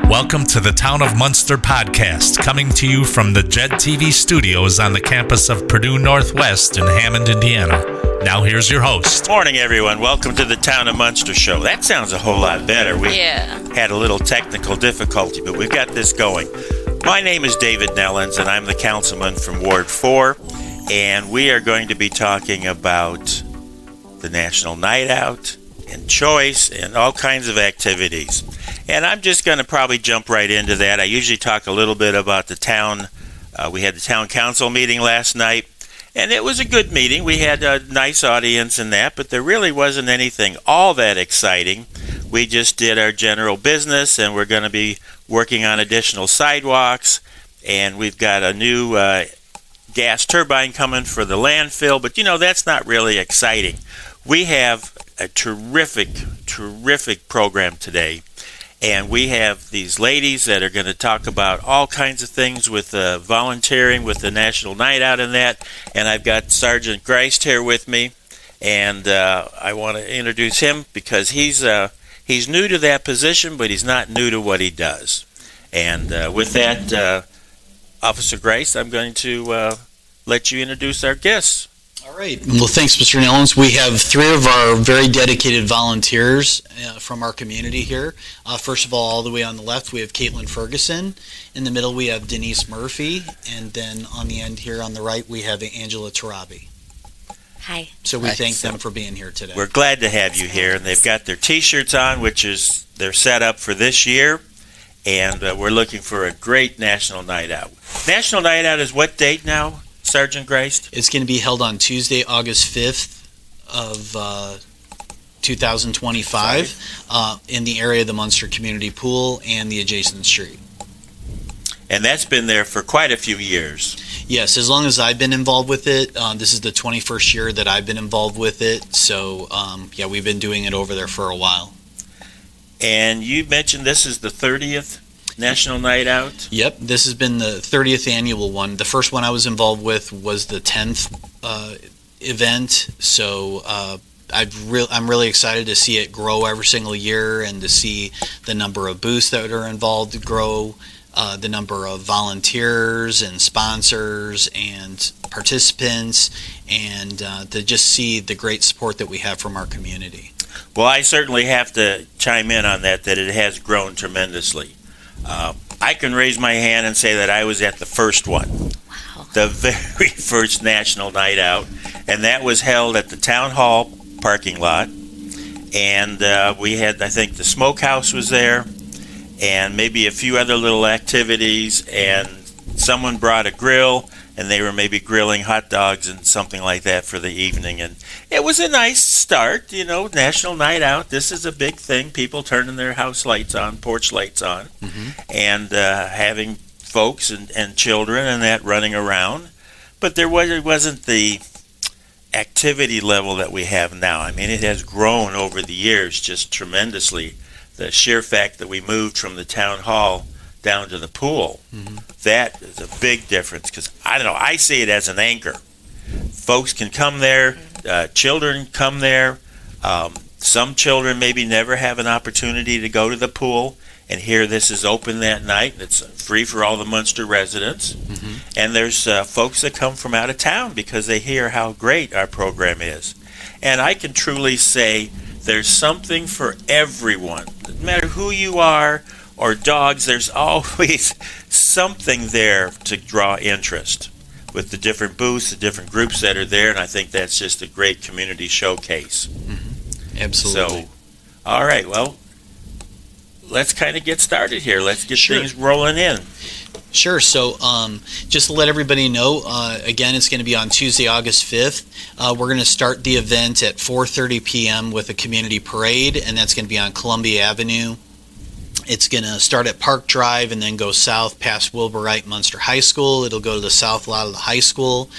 Welcome to the Town of Munster podcast, coming to you from the JED TV studios on the campus of Purdue Northwest in Hammond, Indiana. Now here's your host. Morning, everyone. Welcome to the Town of Munster Show. That sounds a whole lot better. We had a little technical difficulty, but we've got this going. My name is David Nellens, and I'm the councilman from Ward 4, and we are going to be talking about the National Night Out and Choice and all kinds of activities. And I'm just going to probably jump right into that. I usually talk a little bit about the town. We had the town council meeting last night, and it was a good meeting. We had a nice audience in that, but there really wasn't anything all that exciting. We just did our general business, and we're going to be working on additional sidewalks, and we've got a new gas turbine coming for the landfill, but that's not really exciting. We have a terrific program today. And we have these ladies that are going to talk about all kinds of things with volunteering with the National Night Out and that. And I've got Sergeant Greist here with me, and I want to introduce him because he's new to that position, but he's not new to what he does. And with that, Officer Greist, I'm going to let you introduce our guests. All right. Well, thanks, Mr. Nellens. We have three of our very dedicated volunteers from our community here. First of all the way on the left, we have Caitlin Ferguson. In the middle, we have Denise Murphy. And then on the end here on the right, we have Angela Tarabi. Hi. So we thank them for being here today. We're glad to have you here. And they've got their T-shirts on, which is their setup for this year. And we're looking for a great National Night Out. National Night Out is what date now? Sergeant Greist? It's going to be held on Tuesday, August 5th of 2025 in the area of the Munster Community Pool and the adjacent street. And that's been there for quite a few years. Yes, as long as I've been involved with it. This is the 21st year that I've been involved with it. So, we've been doing it over there for a while. And you mentioned this is the 30th National Night Out? Yep, this has been the 30th annual one. The first one I was involved with was the 10th event, so I'm really excited to see it grow every single year and to see the number of booths that are involved grow, the number of volunteers and sponsors and participants, and to just see the great support that we have from our community. Well, I certainly have to chime in on that it has grown tremendously. I can raise my hand and say that I was at the first one. Wow. The very first National Night Out, and that was held at the Town Hall parking lot. And we had, I think, the smokehouse was there, and maybe a few other little activities, and someone brought a grill, and they were maybe grilling hot dogs and something like that for the evening. And it was a nice start, National Night Out. This is a big thing. People turning their house lights on, porch lights on, and having folks and children and that running around. But it wasn't the activity level that we have now. I mean, it has grown over the years just tremendously. The sheer fact that we moved from the town hall down to the pool, that is a big difference because, I see it as an anchor. Folks can come there, children come there. Some children maybe never have an opportunity to go to the pool, and here this is open that night. It's free for all the Munster residents. And there's folks that come from out of town because they hear how great our program is. And I can truly say there's something for everyone. No matter who you are, or dogs, there's always something there to draw interest with the different booths, the different groups that are there, and I think that's just a great community showcase. Absolutely. So, all right, well, let's kind of get started here. Let's get things rolling in. Sure. So just to let everybody know, again, it's going to be on Tuesday, August 5th. We're going to start the event at 4:30 p.m. with a community parade, and that's going to be on Columbia Avenue. It's going to start at Park Drive and then go south past Wilbur Wright Munster High School. It'll go to the south lot of the high school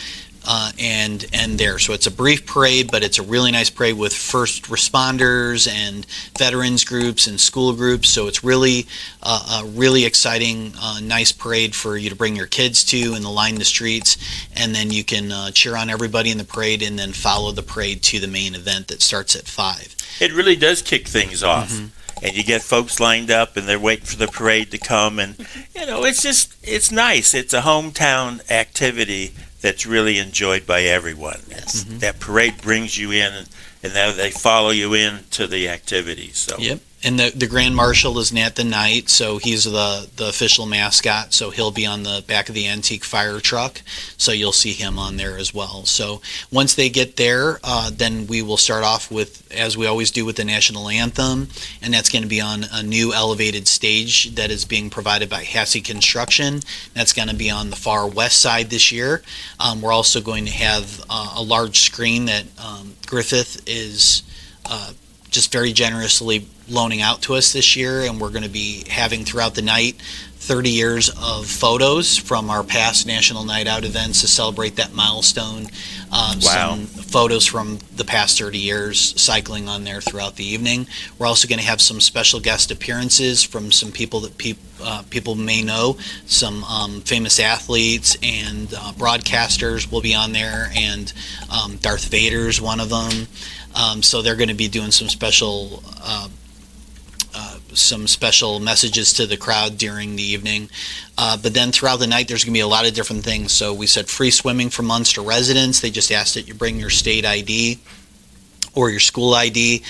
and end there. So it's a brief parade, but it's a really nice parade with first responders and veterans groups and school groups. So it's really a really exciting, nice parade for you to bring your kids to and to line the streets. And then you can cheer on everybody in the parade and then follow the parade to the main event that starts at 5. It really does kick things off. and you get folks lined up, and they're waiting for the parade to come, and it's nice. It's a hometown activity that's really enjoyed by everyone. Yes. That parade brings you in, and now they follow you into the activities. So. Yep. And the Grand Marshal is Nat the Knight, so he's the official mascot, so he'll be on the back of the antique fire truck, so you'll see him on there as well. So once they get there, then we will start off with, as we always do, with the national anthem, and that's going to be on a new elevated stage that is being provided by Hassey Construction. That's going to be on the far west side this year. We're also going to have a large screen that Griffith is just very generously loaning out to us this year, and we're going to be having throughout the night 30 years of photos from our past National Night Out events to celebrate that milestone. Wow. Some photos from the past 30 years cycling on there throughout the evening. We're also going to have some special guest appearances from some people that people may know, some famous athletes and broadcasters will be on there, and Darth Vader's one of them. So they're going to be doing some special messages to the crowd during the evening. But then throughout the night, there's going to be a lot of different things. So we said free swimming for Munster residents. They just asked that you bring your state ID or your school ID.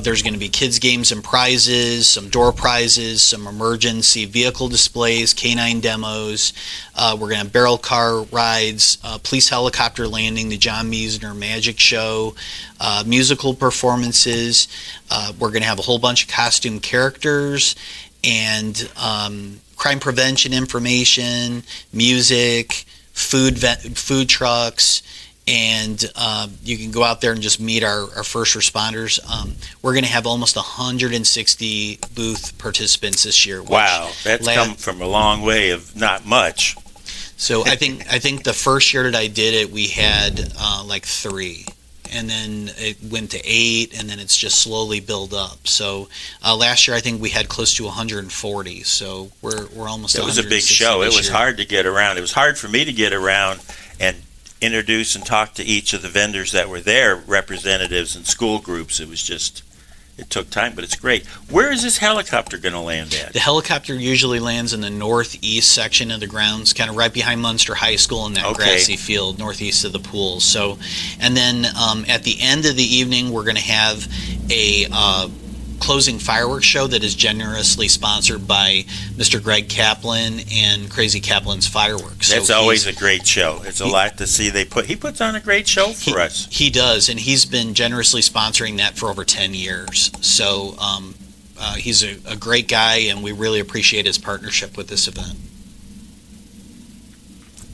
There's going to be kids games and prizes, some door prizes, some emergency vehicle displays, canine demos. We're going to have barrel car rides, police helicopter landing, the John Meisner Magic Show, musical performances. We're going to have a whole bunch of costume characters and crime prevention information, music, food trucks. And you can go out there and just meet our first responders. We're going to have almost 160 booth participants this year. Wow, that's come from a long way of not much. So I think the first year that I did it, we had like 3, and then it went to 8, and then it's just slowly built up. So last year I think we had close to 140. So we're almost. It was a big show. It was hard to get around. It was hard for me to get around and introduce and talk to each of the vendors that were there, representatives and school groups. It took time, but it's great. Where is this helicopter going to land at? The helicopter usually lands in the northeast section of the grounds, kind of right behind Munster High School in that grassy field, northeast of the pool. So, and then at the end of the evening, we're going to have a closing fireworks show that is generously sponsored by Mr. Greg Kaplan and Crazy Kaplan's Fireworks. That's always a great show. It's a lot to see. He puts on a great show for us. He does, and he's been generously sponsoring that for over 10 years. So he's a great guy, and we really appreciate his partnership with this event.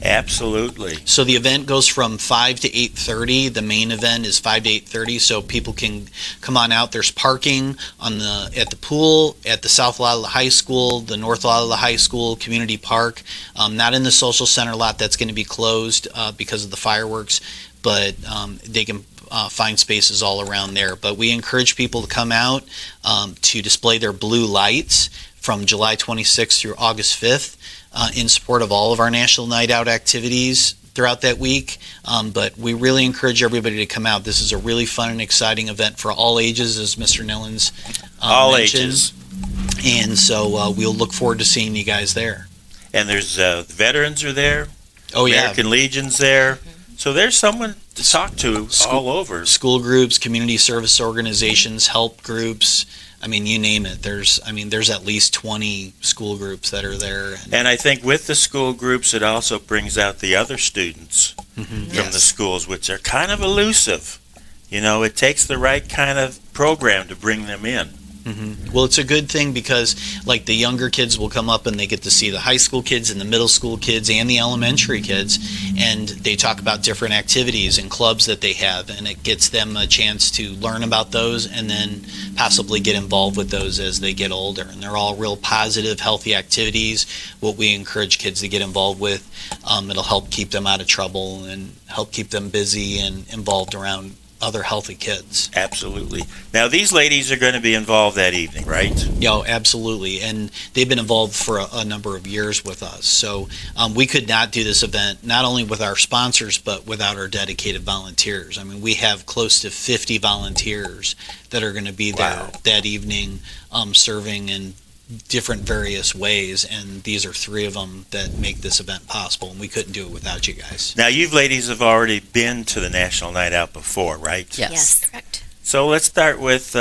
Absolutely. So the event goes from 5 to 8:30. The main event is 5 to 8:30, so people can come on out. There's parking at the pool, at the south lot of the high school, the north lot of the high school, community park. Not in the social center lot. That's going to be closed because of the fireworks, but they can find spaces all around there. But we encourage people to come out to display their blue lights from July 26th through August 5th. In support of all of our National Night Out activities throughout that week. But we really encourage everybody to come out. This is a really fun and exciting event for all ages, as Mr. Nellens all mentioned. Ages. And so we'll look forward to seeing you guys there. And there's the veterans are there. Oh, yeah. American Legion's there. So there's someone to talk to all over. School groups, community service organizations, help groups. I mean, you name it. There's at least 20 school groups that are there. And I think with the school groups, it also brings out the other students from the schools, which are kind of elusive. You know, it takes the right kind of program to bring them in. Well, it's a good thing because, like, the younger kids will come up and they get to see the high school kids and the middle school kids and the elementary kids, and they talk about different activities and clubs that they have, and it gets them a chance to learn about those and then possibly get involved with those as they get older. And they're all real positive, healthy activities, what we encourage kids to get involved with. It'll help keep them out of trouble and help keep them busy and involved around other healthy kids. Absolutely. Now, these ladies are going to be involved that evening, right? Yeah, absolutely. And they've been involved for a number of years with us. So we could not do this event, not only with our sponsors, but without our dedicated volunteers. I mean, we have close to 50 volunteers that are going to be there that evening, serving in different various ways. And these are 3 of them that make this event possible. And we couldn't do it without you guys. Now, you ladies have already been to the National Night Out before, right? Yes, correct. So let's start with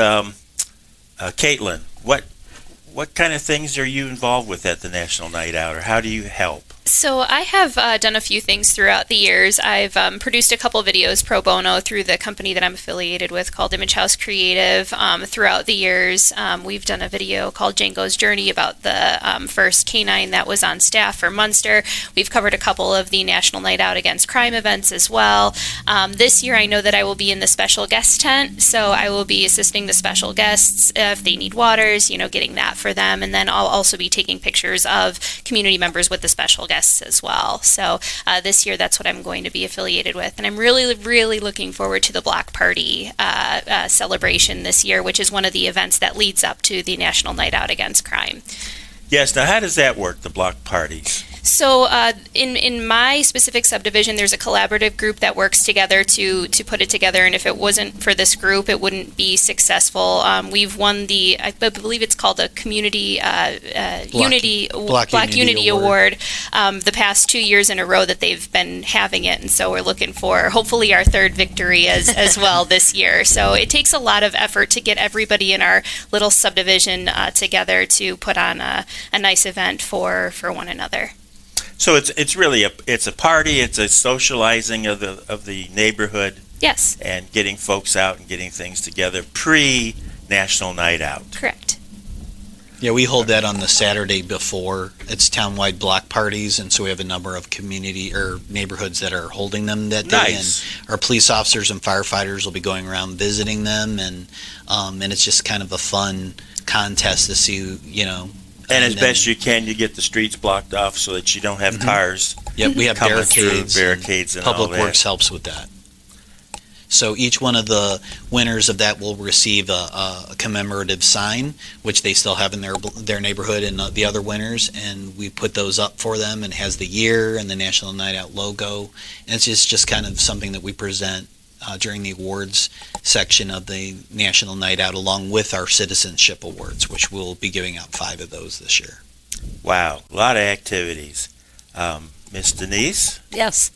Caitlin. What kind of things are you involved with at the National Night Out, or how do you help? So I have done a few things throughout the years. I've produced a couple videos pro bono through the company that I'm affiliated with called Image House Creative. Throughout the years, we've done a video called Django's Journey about the first canine that was on staff for Munster. We've covered a couple of the National Night Out Against Crime events as well. This year I know that I will be in the special guest tent, so I will be assisting the special guests if they need waters, getting that for them. And then I'll also be taking pictures of community members with the special guests as well. So this year, that's what I'm going to be affiliated with. And I'm really, really looking forward to the Block Party celebration this year, which is one of the events that leads up to the National Night Out Against Crime. Yes, now how does that work, the block parties? So in my specific subdivision, there's a collaborative group that works together to put it together, and if it wasn't for this group, it wouldn't be successful. We've won I believe it's called a Community Black Unity Award the past 2 years in a row that they've been having it, and so we're looking for hopefully our 3rd victory as well this year. So it takes a lot of effort to get everybody in our little subdivision together to put on a nice event for one another. So it's really a party. It's a socializing of the neighborhood. Yes. And getting folks out and getting things together pre-National Night Out. Correct. Yeah, we hold that on the Saturday before. It's townwide block parties, and so we have a number of community or neighborhoods that are holding them that day. Nice. And our police officers and firefighters will be going around visiting them, and it's just kind of a fun contest to see, And as best you can, you get the streets blocked off so that you don't have cars. Yep, we have coming barricades and all Public that. Works helps with that. So each one of the winners of that will receive a commemorative sign, which they still have in their neighborhood, and the other winners, and we put those up for them, and it has the year and the National Night Out logo. And it's just kind of something that we present during the awards section of the National Night Out, along with our Citizenship Awards, which we'll be giving out 5 of those this year. Wow, a lot of activities. Miss Denise? Yes.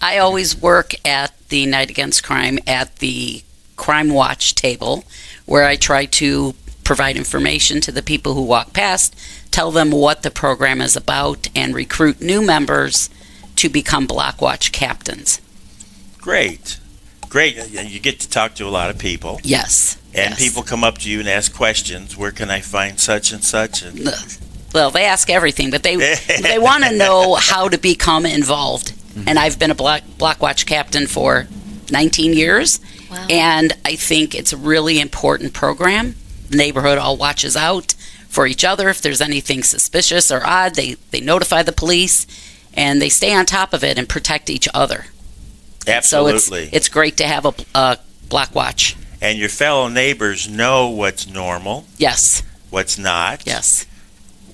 I always work at the Night Against Crime at the Crime Watch table, where I try to provide information to the people who walk past, tell them what the program is about, and recruit new members to become Block Watch captains. Great. You get to talk to a lot of people. Yes. And yes. people come up to you and ask questions. Where can I find such and such? Well, they ask everything, but they want to know how to become involved. Mm-hmm. And I've been a Block Watch captain for 19 years. Wow. And I think it's a really important program. The neighborhood all watches out for each other. If there's anything suspicious or odd, they notify the police, and they stay on top of it and protect each other. Absolutely. So it's great to have a Block Watch. And your fellow neighbors know what's normal. Yes. What's not. Yes.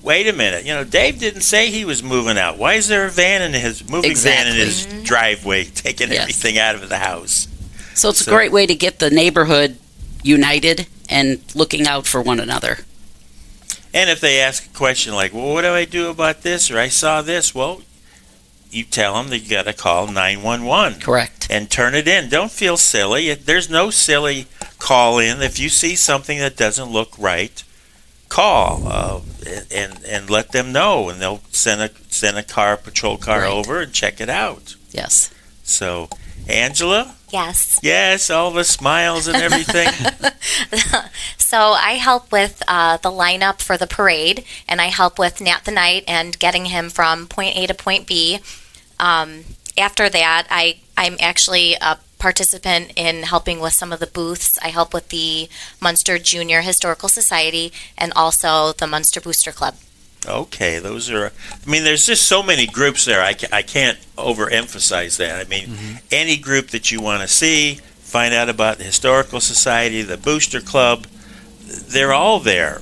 Wait a minute. Dave didn't say he was moving out. Why is there a van in his moving van in his driveway taking everything out of the house? So it's a great way to get the neighborhood united and looking out for one another. And if they ask a question like, well, what do I do about this, or I saw this, well, you tell them that you got to call 911. Correct. And turn it in. Don't feel silly. There's no silly call in. If you see something that doesn't look right, call and let them know, and they'll send a patrol car over and check it out. Yes. So, Angela? Yes, all the smiles and everything. So I help with the lineup for the parade, and I help with Nat the Night and getting him from point A to point B. After that, I'm actually a participant in helping with some of the booths. I help with the Munster Junior Historical Society and also the Munster Booster Club. Okay, those are, there's just so many groups there. I can't overemphasize that. Any group that you want to see, find out about the Historical Society, the Booster Club. They're all there.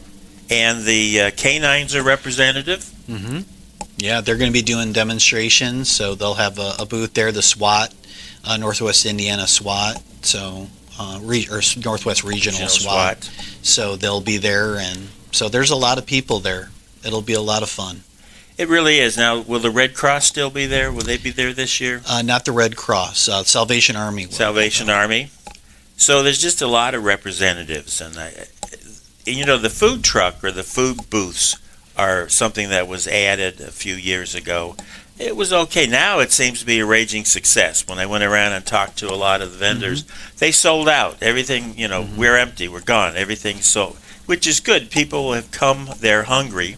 And the canines are representative. Mm-hmm. Yeah, they're going to be doing demonstrations, so they'll have a booth there, the SWAT, Northwest Indiana SWAT, so or Northwest Regional SWAT. So they'll be there, and so there's a lot of people there. It'll be a lot of fun. It really is. Now, will the Red Cross still be there? Will they be there this year? Not the Red Cross. Salvation Army. Salvation Army. So there's just a lot of representatives, and the food truck or the food booths are something that was added a few years ago. It was okay. Now it seems to be a raging success. When I went around and talked to a lot of the vendors, they sold out. Everything, we're empty, we're gone. Everything's sold, which is good. People have come, they're hungry,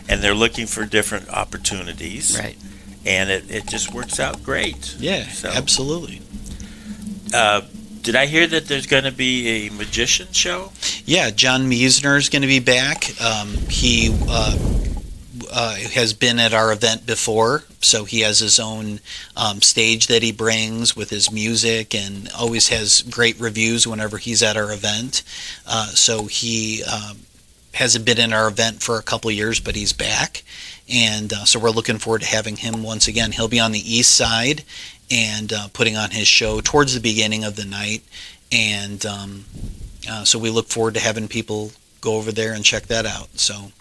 and they're looking for different opportunities. Right. And it just works out great. Yeah, So, absolutely. did I hear that there's going to be a magician show? Yeah, John Meisner is going to be back. He has been at our event before, so he has his own stage that he brings with his music and always has great reviews whenever he's at our event. So he hasn't been in our event for a couple years, but he's back. And so we're looking forward to having him once again. He'll be on the east side and putting on his show towards the beginning of the night. And so we look forward to having people go over there and check that out. So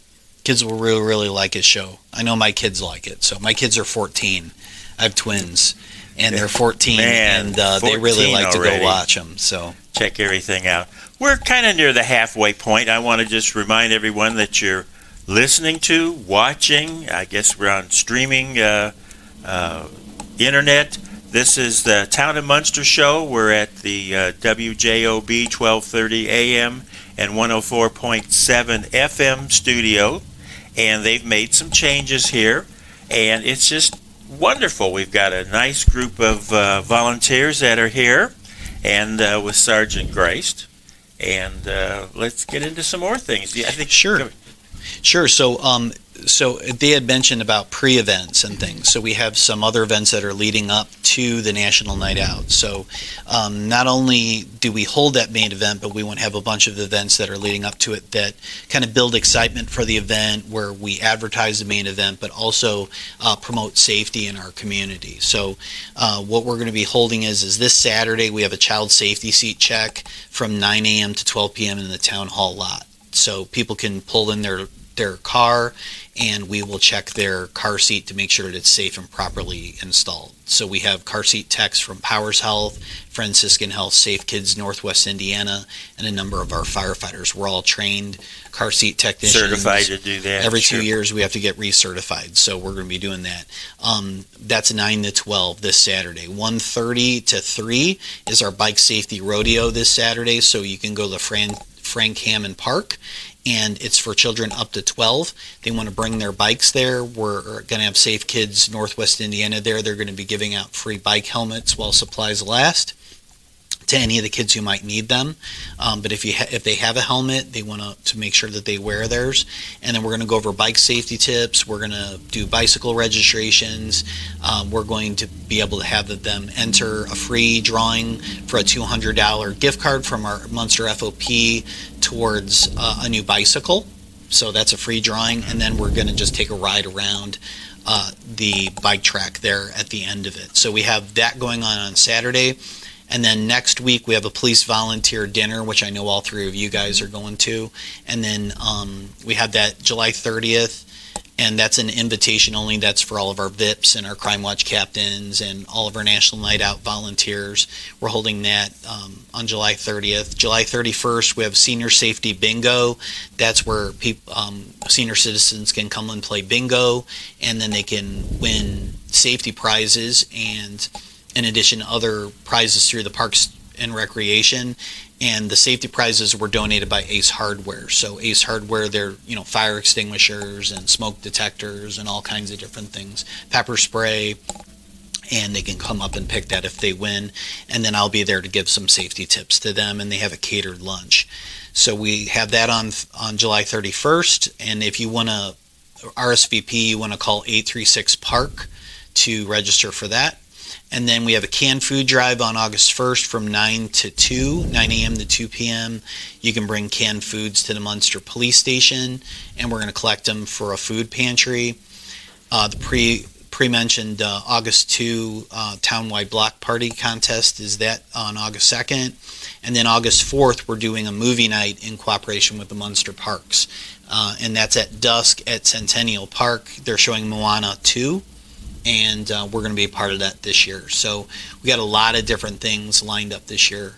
kids will really, really like his show. I know my kids like it. So my kids are 14. I have twins, and they're 14, and they really like to go watch them. So check everything out. We're kind of near the halfway point. I want to just remind everyone that you're listening to, watching. I guess we're on streaming internet. This is the Town of Munster Show. We're at the WJOB 1230 AM and 104.7 FM studio, and they've made some changes here, and it's just wonderful. We've got a nice group of volunteers that are here, and with Sergeant Graced, and let's get into some more things. Yeah, I think Sure. So they had mentioned about pre-events and things. So we have some other events that are leading up to the National Night Out. So not only do we hold that main event, but we want to have a bunch of events that are leading up to it that kind of build excitement for the event, where we advertise the main event, but also promote safety in our community. So what we're going to be holding is this Saturday we have a child safety seat check from 9 a.m. to 12 p.m. in the town hall lot. So people can pull in their car, and we will check their car seat to make sure that it's safe and properly installed. So we have car seat techs from Powers Health, Franciscan Health, Safe Kids Northwest Indiana, and a number of our firefighters. We're all trained car seat technicians. Certified to do that. Every 2 years we have to get recertified, so we're going to be doing that. That's 9 to 12 this Saturday. 1:30 to 3 is our bike safety rodeo this Saturday, so you can go to Frank Hammond Park, and it's for children up to 12. They want to bring their bikes there. We're going to have Safe Kids Northwest Indiana there. They're going to be giving out free bike helmets while supplies last to any of the kids who might need them. But if they have a helmet, they want to make sure that they wear theirs. And then we're going to go over bike safety tips. We're going to do bicycle registrations. We're going to be able to have them enter a free drawing for a $200 gift card from our Munster FOP towards a new bicycle. So that's a free drawing. And then we're going to just take a ride around the bike track there at the end of it. So we have that going on Saturday. And then next week we have a police volunteer dinner, which I know all three of you guys are going to. And then we have that July 30th, and that's an invitation only. That's for all of our VIPs and our Crime Watch captains and all of our National Night Out volunteers. We're holding that on July 30th. July 31st, we have Senior Safety Bingo. That's where senior citizens can come and play bingo, and then they can win safety prizes and in addition to other prizes through the Parks and Recreation. And the safety prizes were donated by Ace Hardware. So Ace Hardware, they're fire extinguishers and smoke detectors and all kinds of different things, pepper spray, and they can come up and pick that if they win. And then I'll be there to give some safety tips to them, and they have a catered lunch. So we have that on July 31st, and if you want to RSVP, you want to call 836-PARK to register for that. And then we have a canned food drive on August 1st from 9 a.m. to 2 p.m. You can bring canned foods to the Munster Police Station, and we're going to collect them for a food pantry. The pre-mentioned August 2 townwide block party contest is that on August 2nd. And then August 4th, we're doing a movie night in cooperation with the Munster Parks. And that's at dusk at Centennial Park. They're showing Moana 2. And we're going to be a part of that this year. So we got a lot of different things lined up this year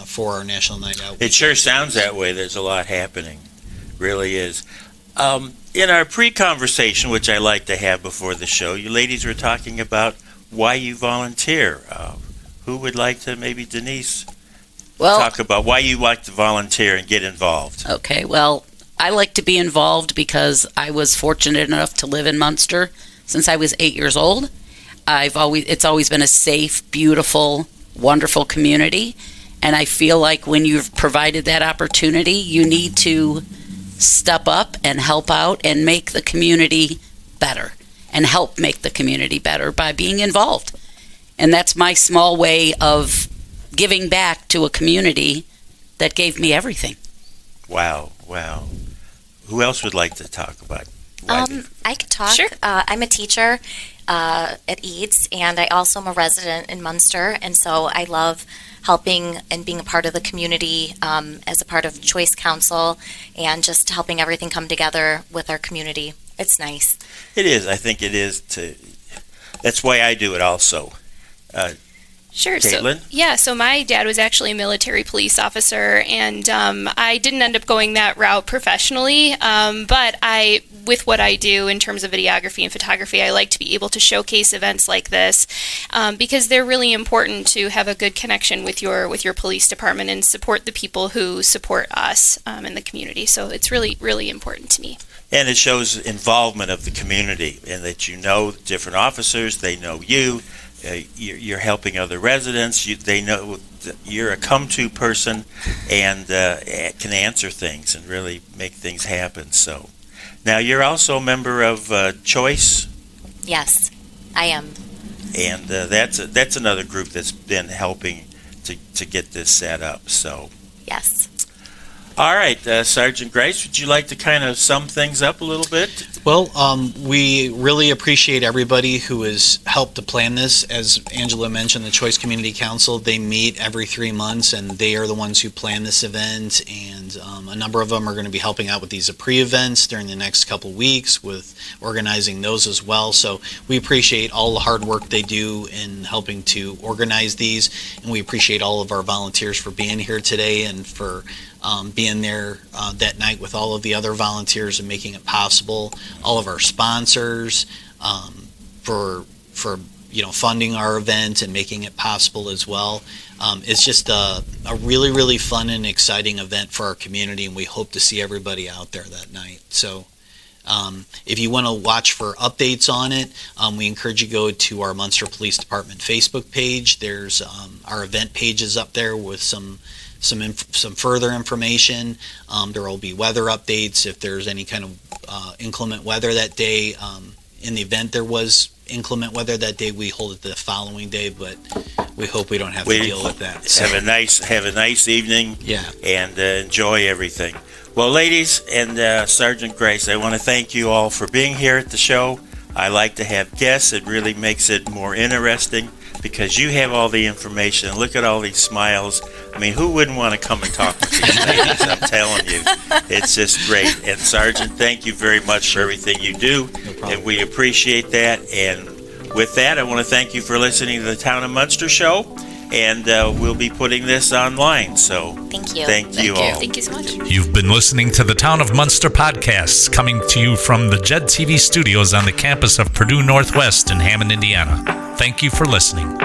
for our National Night Out. It sure sounds that way. There's a lot happening. Really is. In our pre-conversation, which I like to have before the show, you ladies were talking about why you volunteer. Who would like to, maybe Denise, talk about why you like to volunteer and get involved? Okay, well, I like to be involved because I was fortunate enough to live in Munster since I was 8 years old. It's always been a safe, beautiful, wonderful community, and I feel like when you've provided that opportunity, you need to step up and help out and make the community better, and help make the community better by being involved. And that's my small way of giving back to a community that gave me everything. Wow. Who else would like to talk about? I could talk. Sure. I'm a teacher at Eads, and I also am a resident in Munster, and so I love helping and being a part of the community as a part of Choice Council, and just helping everything come together with our community. It's nice. It is. I think it is. That's why I do it also. Sure. Caitlin? So my dad was actually a military police officer, and I didn't end up going that route professionally, but with what I do in terms of videography and photography, I like to be able to showcase events like this because they're really important to have a good connection with your police department and support the people who support us in the community. So it's really, really important to me. And it shows involvement of the community, and that you know different officers, they know you. You're helping other residents. They know you're a come-to person and can answer things and really make things happen. So, now you're also a member of Choice. Yes, I am. And that's another group that's been helping to get this set up. So. Yes. All right, Sergeant Grace, would you like to kind of sum things up a little bit? Well, we really appreciate everybody who has helped to plan this. As Angela mentioned, the Choice Community Council, they meet every 3 months, and they are the ones who plan this event, and a number of them are going to be helping out with these pre-events during the next couple weeks with organizing those as well. So we appreciate all the hard work they do in helping to organize these, and we appreciate all of our volunteers for being here today and for being there that night with all of the other volunteers and making it possible. All of our sponsors for funding our event and making it possible as well. It's just a really, really fun and exciting event for our community, and we hope to see everybody out there that night. So if you want to watch for updates on it, we encourage you to go to our Munster Police Department Facebook page. There's our event pages up there with some further information. There will be weather updates if there's any kind of inclement weather that day. In the event there was inclement weather that day, we hold it the following day, but we hope we don't have to deal with that. So. Have a nice evening. Yeah. And enjoy everything. Well, ladies and Sergeant Grace, I want to thank you all for being here at the show. I like to have guests. It really makes it more interesting because you have all the information. Look at all these smiles. I mean, who wouldn't want to come and talk with these ladies? I'm telling you. It's just great. And Sergeant, thank you very much for everything you do. No problem. And we appreciate that. And with that, I want to thank you for listening to the Town of Munster Show. And we'll be putting this online. So Thank you. Thank you all. Thank you so much. You've been listening to the Town of Munster podcasts, coming to you from the JED TV studios on the campus of Purdue Northwest in Hammond, Indiana. Thank you for listening.